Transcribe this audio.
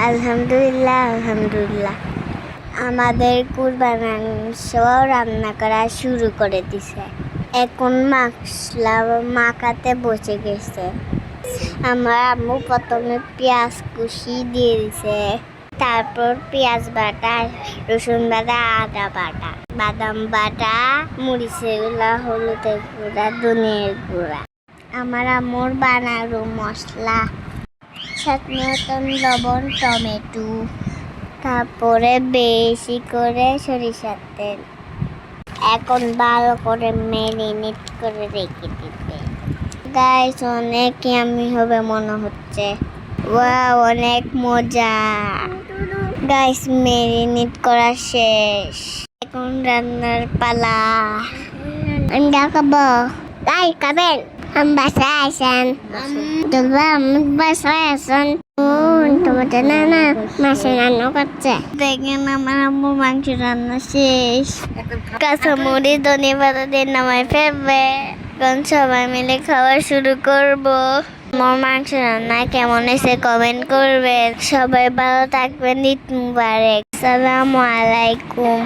আলহামদুলিল্লাহ আলহামদুলিল্লাহ। আমাদের কুরবানির মাংস রান্না করা শুরু করে দিছে। এখন মশলা মাখাতে বসে গেছে। আমার আম্মু প্রথমে পেঁয়াজ কুচি দিয়ে দিছে, তারপর পেঁয়াজ বাটা, রসুন বাটা, আদা বাটা, বাদাম বাটা, মরিচের গুঁড়া, হলুদের গুঁড়া, ধনিয়ার গুঁড়া। আমার আম্মুর বানানো মশলা, স্বাদ মতন লবণ, টমেটো, তারপরে বেশি করে সরিষার তেল। এখন ভালো করে ম্যারিনেট করে রেখে দিবে। গাইস, অনেক ইয়াম্মি হবে মনে হচ্ছে। ওয়াও, অনেক মজা। গাইস, ম্যারিনেট করা শেষ, এখন রান্নার পালা। আমি খাবো। গাইস, খাবেন? আমি বাসায় আসেন। আমি বাসায় আসেন। তোমাদের নানা মাছ রান্না করছে। দেখেন, আমার আম্মু মাংস রান্না শেষ। কাঁচামরিচ, ধনিয়া পাতা দিয়ে নামাই ফেলবে। এখন সবাই মিলে খাওয়া শুরু করবো। আমার মাংস রান্না কেমন হয়েছে কমেন্ট করবেন। সবাই ভালো থাকবেন। ঈদ মুবারক। আসসালামু আলাইকুম।